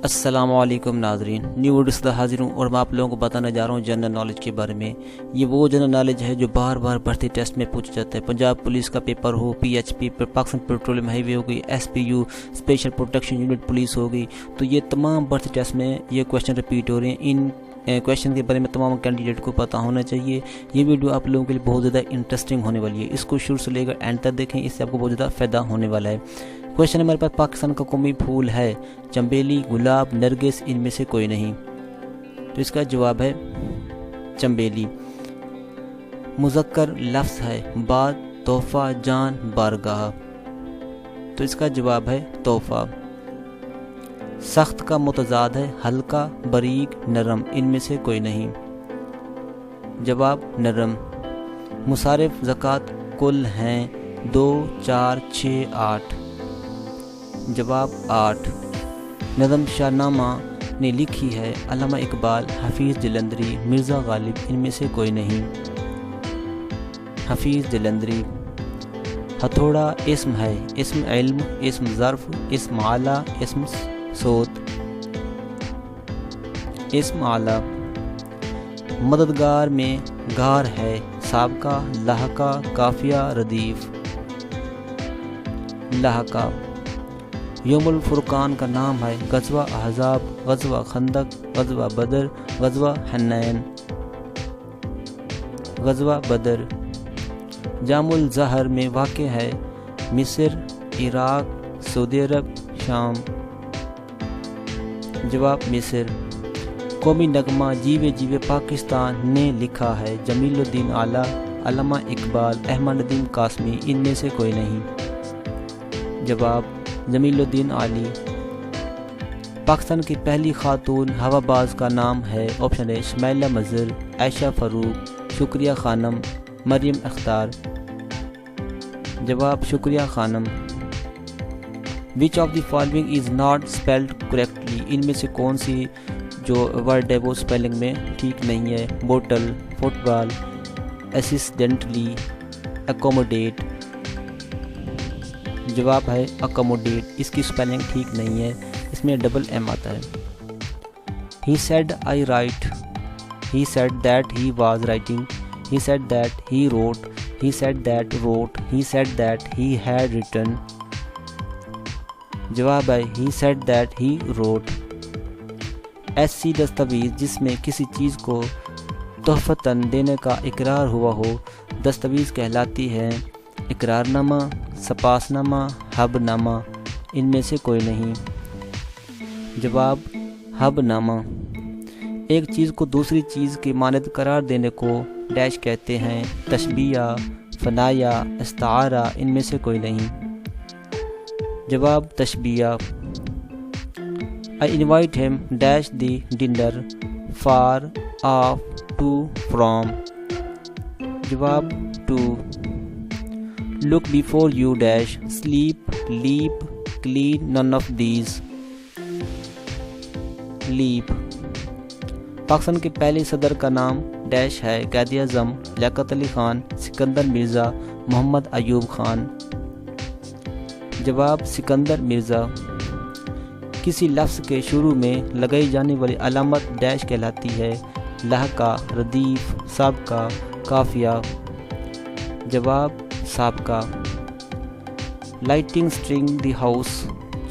السلام علیکم ناظرین، نیو ویڈیو سے حاضر ہوں اور میں آپ لوگوں کو بتانے جا رہا ہوں جنرل نالج کے بارے میں۔ یہ وہ جنرل نالج ہے جو بار بار بھرتی ٹیسٹ میں پوچھا جاتا ہے۔ پنجاب پولیس کا پیپر ہو، P H P, Pakistan petroleum highway ہو گئی، S P U special protection unit police ہو گئی، تو یہ تمام بھرتی ٹیسٹ میں یہ کویشچن ریپیٹ ہو رہے ہیں۔ ان کویشچن کے بارے میں تمام کینڈیڈیٹ کو پتہ ہونا چاہیے۔ یہ ویڈیو آپ لوگوں کے لیے بہت زیادہ انٹرسٹنگ ہونے والی ہے، اس کو شروع سے لے کر اینڈ تک دیکھیں، اس سے آپ کو بہت زیادہ فائدہ ہونے والا ہے۔ کویشچن ہمارے پاس پاکستان کا قومی پھول ہے چنبیلی، گلاب، نرگس، ان میں سے کوئی نہیں، تو اس کا جواب ہے چنبیلی۔ مذکر لفظ ہے بات، تحفہ، جان، بارگاہ، تو اس کا جواب ہے تحفہ۔ سخت کا متضاد ہے ہلکا، باریک، نرم، ان میں سے کوئی نہیں، جواب نرم۔ مصارف زکوٰۃ کل ہیں 2، 4، 6، 8، جواب 8۔ نظم شاہ نامہ نے لکھی ہے علامہ اقبال، حفیظ جلندری، مرزا غالب، ان میں سے کوئی نہیں، حفیظ جلندری۔ ہتھوڑا اسم ہے، اسم علم، اسم ظرف، اسم آلہ، اسم صوت، اسم آلہ۔ مددگار میں گار ہے سابقہ، لاحقہ، کافیہ، ردیف، لاحقہ۔ یوم الفرقان کا نام ہے غزوہ احزاب، غزوہ خندق، غزوہ بدر، غزوہ حنین، غزوہ بدر۔ جام الظہر میں واقع ہے مصر، عراق، سعودی عرب، شام، جواب مصر۔ قومی نغمہ جیوے جیوے پاکستان نے لکھا ہے جمیل الدین اعلیٰ، علامہ اقبال، احمد ندیم قاسمی، ان میں سے کوئی نہیں، جواب جمیل الدین عالی۔ پاکستان کی پہلی خاتون ہوا باز کا نام ہے، آپشن اے شمائلہ مظہر، عائشہ فاروق، شکریہ خانم، مریم اختار، جواب شکریہ خانم۔ Which of the following is not spelled correctly, ان میں سے کون سی جو ورڈ ہے وہ اسپیلنگ میں ٹھیک نہیں ہے؟ بوٹل، فٹ بال، اسسٹنٹلی، اکوموڈیٹ، جواب ہے اکوموڈیٹ۔ اس کی اسپیلنگ ٹھیک نہیں ہے، اس میں ڈبل ایم آتا ہے۔ He said I write, he said that he was writing, he said that he wrote, he said that wrote, he said that he had written، جواب ہے he said that he wrote۔ ایسی دستاویز جس میں کسی چیز کو تحفتاً دینے کا اقرار ہوا ہو دستاویز کہلاتی ہے اقرار نامہ، سپاس نامہ، حب نامہ، ان میں سے کوئی نہیں، جواب حب نامہ۔ ایک چیز کو دوسری چیز کی مانند قرار دینے کو ڈیش کہتے ہیں، تشبیہ، فنایا، استعارہ، ان میں سے کوئی نہیں، جواب تشبیہ۔ I invite him dash the dinner for off to from، جواب to۔ Look before you dash sleep, leap, clean, none of these، leap۔ Pakistan کے پہلے صدر کا نام ڈیش ہے، قائد اعظم، لیاقت علی خان، سکندر مرزا، محمد ایوب خان، جواب سکندر مرزا۔ کسی لفظ کے شروع میں لگائی جانے والی علامت ڈیش کہلاتی ہے، لاحقہ، ردیف، سابقہ، کافیہ، جواب سابقہ۔ Lighting string the house,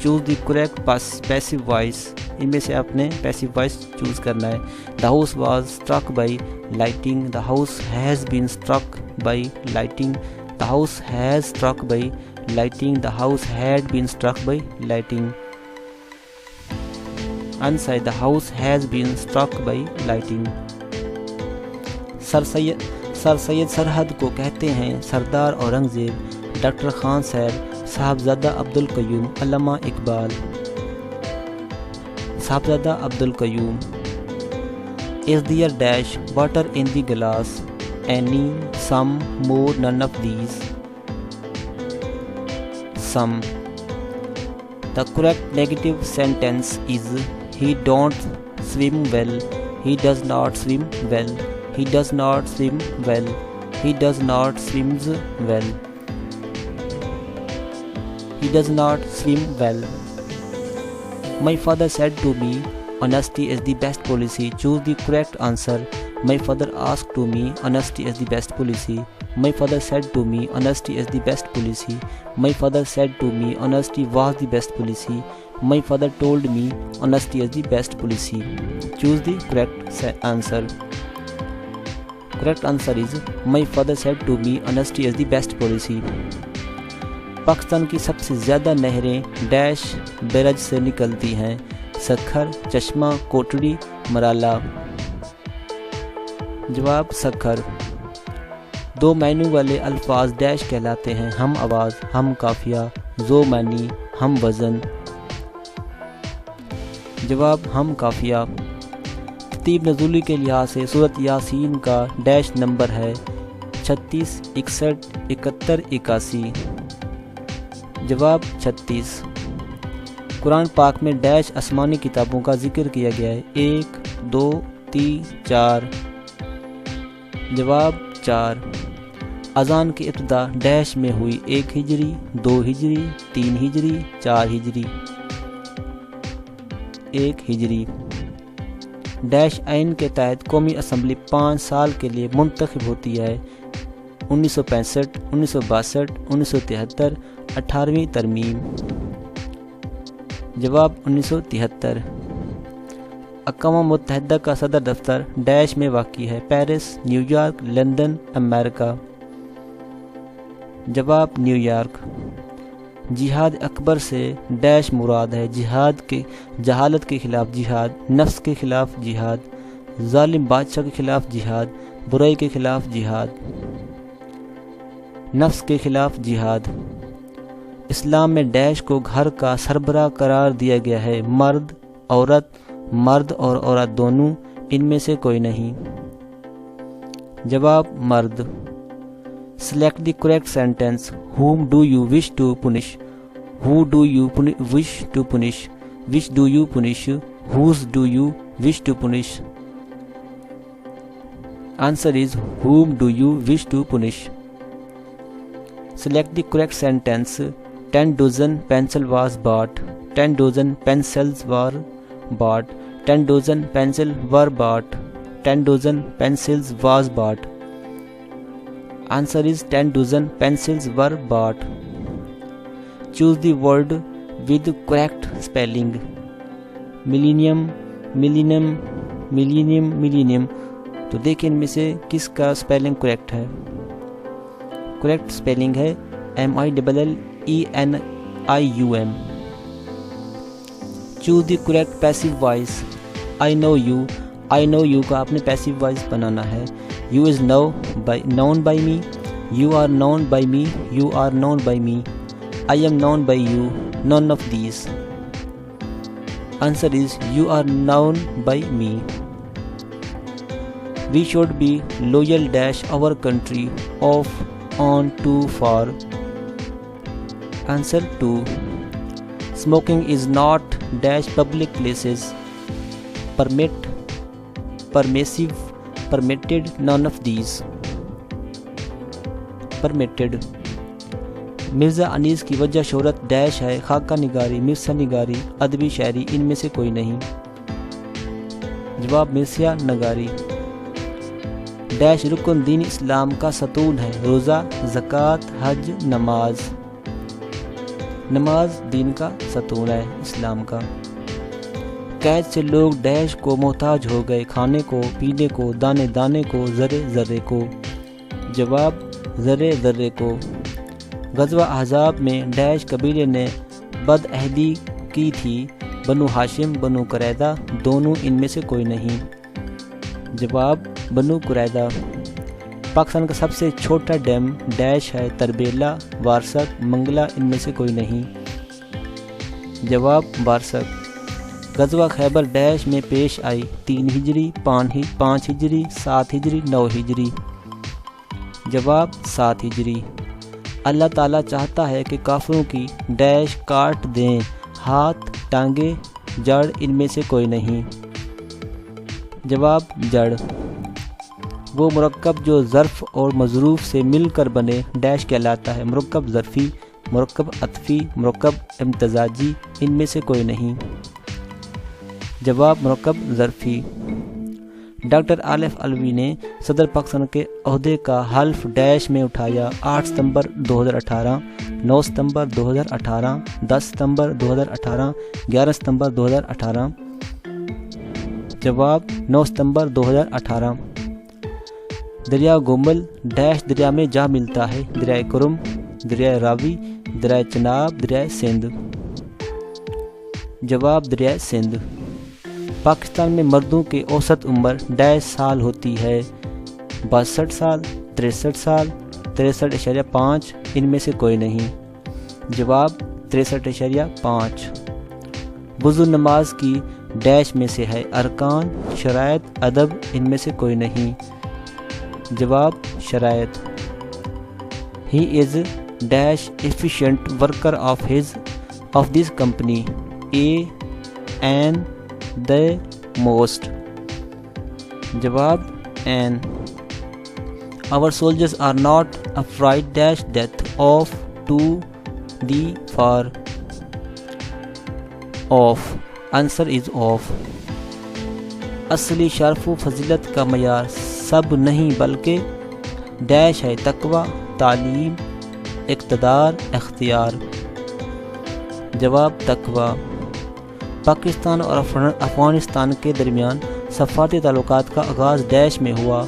choose the correct passive voice, ان میں سے آپ نے پیسو وائس چوز کرنا ہے۔ The house was struck by lighting, the house has been struck by lighting, the house has struck by lighting, the house had been struck by lighting, answer the house has been struck by lighting۔ Sir Syed سرحد کو کہتے ہیں سردار Aurangzeb, doctor Khan صاحب، صاحبزادہ عبدالقیوم، علامہ اقبال، صاحبزادہ Abdul Qayyum. Is there dash water in the glass؟ Any, some, more, none of these، some۔ The correct negative sentence is he don't swim well, he does not swim well, he does not swim well, he does not swims well، he does not swim well۔ My father said to me, honesty is the best policy. Choose the correct answer. My father asked to me, honesty is the best policy. My father said to me, honesty is the best policy. My father said to me, honesty was the best policy. My father told me, honesty is the best policy. Choose the correct answer. Correct answer is, my father said to me, honesty is the best policy. Pakistan کی سب سے زیادہ نہریں dash بیرج سے نکلتی ہیں. سکھر, چشمہ, کوٹڑی, مرالا. جواب سکھر. 2 معنی والے الفاظ ڈیش کہلاتے ہیں. ہم آواز, ہم قافیہ, ذو معنی, ہم وزن. جواب ہم قافیہ. ترتیب نزولی کے لحاظ سے سورۃ یاسین کا ڈیش نمبر ہے 36, 61, 71, 81. جواب 36. قرآن پاک میں ڈیش آسمانی کتابوں کا ذکر کیا گیا ہے. 1, 2, 3, 4. جواب 4. اذان کی ابتدا ڈیش میں ہوئی. 1 ہجری, 2 ہجری, 3 ہجری, 4 ہجری. 1 ہجری. ڈیش آئین کے تحت قومی اسمبلی 5 سال کے لیے منتخب ہوتی ہے. 1965, 1962, 1973, 18ویں ترمیم. جواب 1973. اقوام متحدہ کا صدر دفتر ڈیش میں واقع ہے. پیرس, نیو یارک, لندن, امریکہ. جواب نیو یارک. جہاد اکبر سے ڈیش مراد ہے. جہالت کے خلاف جہاد, نفس کے خلاف جہاد, ظالم بادشاہ کے خلاف جہاد, برائی کے خلاف جہاد. نفس کے خلاف جہاد. اسلام میں ڈیش کو گھر کا سربراہ قرار دیا گیا ہے. مرد, عورت, مرد اور عورت دونوں, ان میں سے کوئی نہیں. جواب مرد. Select the correct sentence. Whom do you wish to punish? Who do you wish to punish? Which do you punish? Whose do you wish to punish? Answer is, whom do you wish to punish? Select the correct sentence. 10 dozen pencil was bought. 10 dozen pencils were bought. 10 dozen pencils were bought. 10 dozen pencils was bought. Answer is, 10 dozen pencils were bought. Choose the word with correct spelling. Millennium, millennium, millennium, millennium. تو دیکھیں ان میں سے کس کا spelling correct ہے. Correct spelling ہے MILLENIUM. Choose the correct passive voice. I know you. I know you کا آپ نے پیسیو وائس بنانا ہے. You is known by me. You are known by me. You are known by me. I am known by you. None of these. Answer is, you are known by me. We should be loyal dash our country off on to for. Answer 2. Smoking is not dash public places. Permissive, permitted, none of these. Permitted. Mirza انیس کی وجہ شہرت dash ہے. خاکہ نگاری, مرثیہ نگاری, ادبی شاعری, ان میں سے کوئی نہیں. جواب مرثیہ نگاری. ڈیش رکن دین اسلام کا ستون ہے. روزہ, زکوٰۃ, حج, نماز. نماز دین کا ستون ہے اسلام کا. قید سے لوگ ڈیش کو محتاج ہو گئے. کھانے کو, پینے کو, دانے دانے کو, ذرے ذرے کو. جواب ذرے ذرے کو. غزوہ احزاب میں ڈیش قبیلے نے بد عہدی کی تھی. بنو ہاشم, بنو قریظہ, دونوں ان میں سے کوئی نہیں. جواب بنو قریظہ. پاکستان کا سب سے چھوٹا ڈیم ڈیش ہے. تربیلا, وارسک, منگلا, ان میں سے کوئی نہیں. جواب وارسک. غزوہ خیبر ڈیش میں پیش آئی. 3 ہجری, 5 ہجری, 7 ہجری, 9 ہجری. جواب 7 ہجری. اللہ تعالیٰ چاہتا ہے کہ کافروں کی ڈیش کاٹ دیں. ہاتھ, ٹانگیں, جڑ, ان میں سے کوئی نہیں. جواب جڑ. وہ مرکب جو ظرف اور مظروف سے مل کر بنے ڈیش کہلاتا ہے. مرکب ظرفی, مرکب عطفی, مرکب امتزاجی, ان میں سے کوئی نہیں. جواب مرکب ظرفی۔ ڈاکٹر عارف علوی نے صدر پاکستان کے عہدے کا حلف ڈیش میں اٹھایا 8 ستمبر 2018، 9 ستمبر 2018، 10 ستمبر 2018، 11 ستمبر 2018۔ جواب 9 ستمبر 2018۔ دریا گومل ڈیش دریا میں جا ملتا ہے؟ دریائے کرم، دریائے راوی، دریائے چناب، دریائے سندھ۔ جواب دریائے سندھ۔ پاکستان میں مردوں کی اوسط عمر ڈیش سال ہوتی ہے؟ 62 سال، 63 سال، 63.5، ان میں سے کوئی نہیں۔ جواب 63.5۔ وضو نماز کی ڈیش میں سے ہے؟ ارکان، شرائط، ادب، ان میں سے کوئی نہیں۔ جواب شرائط۔ He is dash efficient worker of this company. A and the most. جواب and. Our soldiers are not afraid dash death of to the far off. Answer is off. اصلی شرف و فضیلت کا معیار سب نہیں بلکہ ڈیش ہے؟ تقوی، تعلیم، اقتدار، اختیار۔ جواب تقوی۔ پاکستان اور افغانستان کے درمیان سفارتی تعلقات کا آغاز ڈیش میں ہوا؟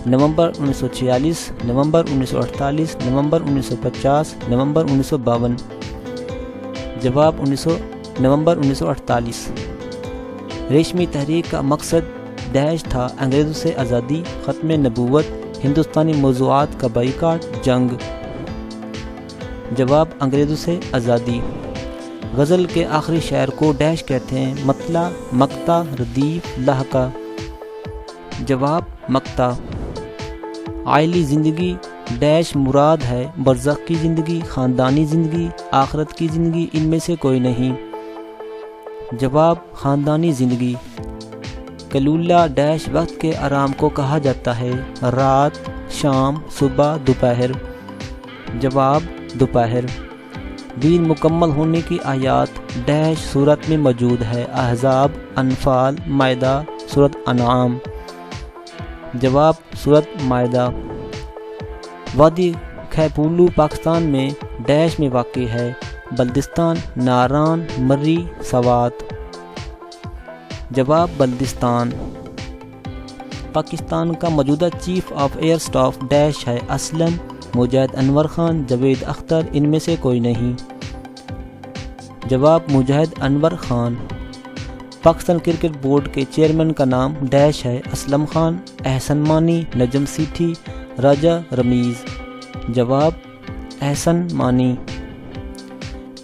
نومبر 1946، نومبر 1948، نومبر 1950، نومبر 1952۔ جواب نومبر 1948۔ ریشمی تحریک کا مقصد ڈیش تھا؟ انگریزوں سے آزادی، ختم نبوت، ہندوستانی موضوعات کا بائیکاٹ، جنگ۔ جواب انگریزوں سے آزادی۔ غزل کے آخری شعر کو ڈیش کہتے ہیں؟ مطلع، مقطع، ردیف، لہقہ۔ جواب مقطع۔ عائلی زندگی ڈیش مراد ہے؟ برزخ کی زندگی، خاندانی زندگی، آخرت کی زندگی، ان میں سے کوئی نہیں۔ جواب خاندانی زندگی۔ کلولہ ڈیش وقت کے آرام کو کہا جاتا ہے؟ رات، شام، صبح، دوپہر۔ جواب دوپہر۔ دین مکمل ہونے کی آیات ڈیش صورت میں موجود ہے؟ احزاب، انفال، مائدہ، سورۃ انعام۔ جواب سورۃ مائدہ۔ وادی کھیپولو پاکستان میں ڈیش میں واقع ہے؟ بلدستان، ناران، مری، سوات۔ جواب بلدستان۔ پاکستان کا موجودہ chief of air staff dash ہے؟ اسلم، مجاہد انور خان، جاوید اختر، ان میں سے کوئی نہیں۔ جواب مجاہد انور خان۔ پاکستان کرکٹ بورڈ کے چیئرمین کا نام ڈیش ہے؟ اسلم خان، احسن مانی، نجم سیٹھی، راجہ رمیز۔ جواب احسن مانی۔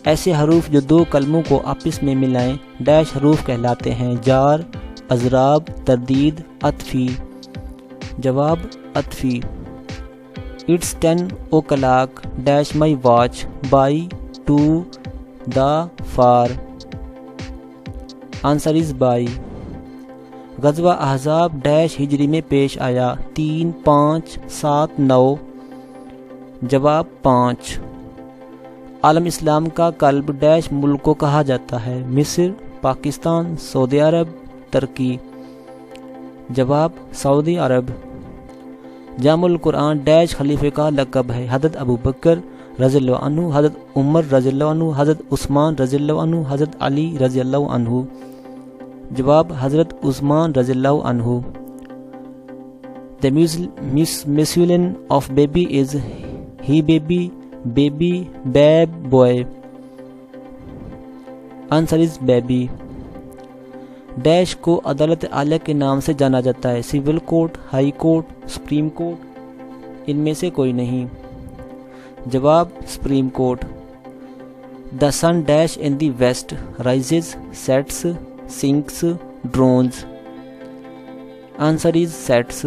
ایسے حروف جو دو کلموں کو آپس میں ملائیں ڈیش حروف کہلاتے ہیں؟ جار، اضراب، تردید، عطفی۔ جواب عطفی۔ It's 10 o'clock dash my watch by to the far. Answer is by. غزوہ احزاب ڈیش ہجری میں پیش آیا؟ 3، 5، 7، 9۔ جواب 5۔ عالم اسلام کا قلب ڈیش ملک کو کہا جاتا ہے؟ مصر، پاکستان، سعودی عرب، ترکی۔ جواب سعودی عرب۔ جامع القرآن ڈیش خلیفہ کا لقب ہے؟ حضرت ابو بکر رضی اللہ عنہ، حضرت عمر رضی اللہ عنہ، حضرت عثمان رضی اللہ عنہ، حضرت علی رضی اللہ عنہ۔ جواب حضرت عثمان رضی اللہ عنہ۔ The masculine of baby is he baby, baby, bab, boy. Answer is baby. Dash کو عدالت اعلیٰ کے نام سے جانا جاتا ہے؟ Civil court, high court, supreme court, ان میں سے کوئی نہیں۔ جواب supreme court. The sun dash in the west rises, sets, sinks, drones. Answer is sets.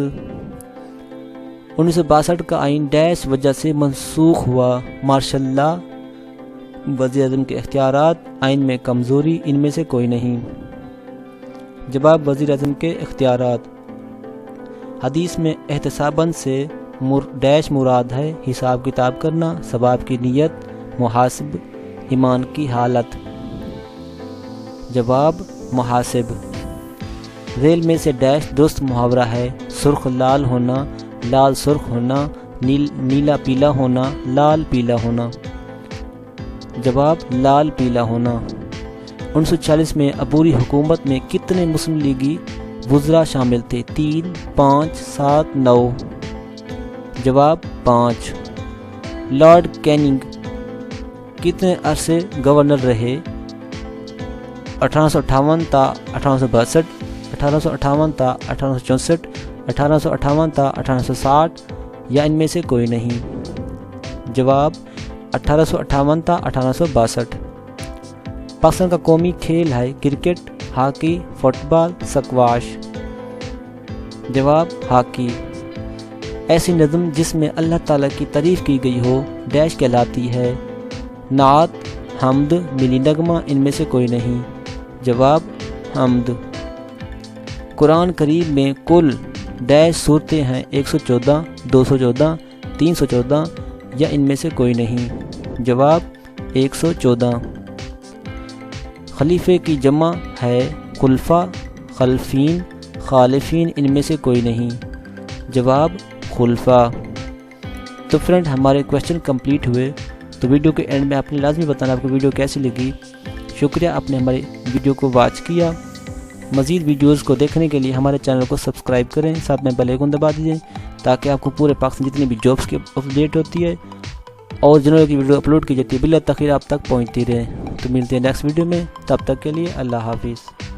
1962 کا آئین ڈیش وجہ سے منسوخ ہوا؟ مارشل لا، وزیر اعظم کے اختیارات، آئین میں کمزوری، ان میں سے کوئی نہیں۔ جواب وزیر اعظم کے اختیارات۔ حدیث میں احتساباً سے ڈیش مراد ہے؟ حساب کتاب کرنا، ثواب کی نیت، محاسب، ایمان کی حالت۔ جواب محاسب۔ ریل میں سے ڈیش درست محاورہ ہے، سرخ لال ہونا، لال سرخ ہونا، نیلا پیلا ہونا، لال پیلا ہونا۔ جواب لال پیلا ہونا۔ 1940 میں عبوری حکومت میں کتنے مسلم لیگی وزراء شامل تھے؟ 3، 5، 7، 9۔ جواب 5۔ لارڈ کیننگ کتنے عرصے گورنر رہے؟ 1858 تا 1862، 1858 تا 1864، 1858 تا 1860 یا ان میں سے کوئی نہیں؟ جواب 1858 تا 1862۔ پاکستان کا قومی کھیل ہے کرکٹ، ہاکی، فٹ بال، سکواش۔ جواب ہاکی۔ ایسی نظم جس میں اللہ تعالیٰ کی تعریف کی گئی ہو ڈیش کہلاتی ہے؟ نعت، حمد، ملی نغمہ، ان میں سے کوئی نہیں؟ جواب حمد۔ قرآن کریم میں کل ڈیش صورتیں ہیں؟ 114، 214، 314 یا ان میں سے کوئی نہیں؟ جواب 114۔ خلیفے کی جمع ہے خلفاء، خلفین، خالفین، ان میں سے کوئی نہیں؟ جواب خلفاء۔ تو فرینڈ ہمارے کویشچن کمپلیٹ ہوئے۔ تو ویڈیو کے اینڈ میں آپ نے لازمی بتانا آپ کو ویڈیو کیسی لگی۔ شکریہ آپ نے ہماری ویڈیو کو واچ کیا۔ مزید ویڈیوز کو دیکھنے کے لیے ہمارے چینل کو سبسکرائب کریں، ساتھ میں بیل آئیکن دبا دیجیے تاکہ آپ کو پورے پاکستان جتنی بھی جابس کی اپڈیٹ ہوتی ہے اور جنہوں کی ویڈیو اپلوڈ کی جاتی ہے بلا تاخیر آپ تک پہنچتی رہے۔ تو ملتے ہیں نیکسٹ ویڈیو میں، تب تک کے لیے اللہ حافظ۔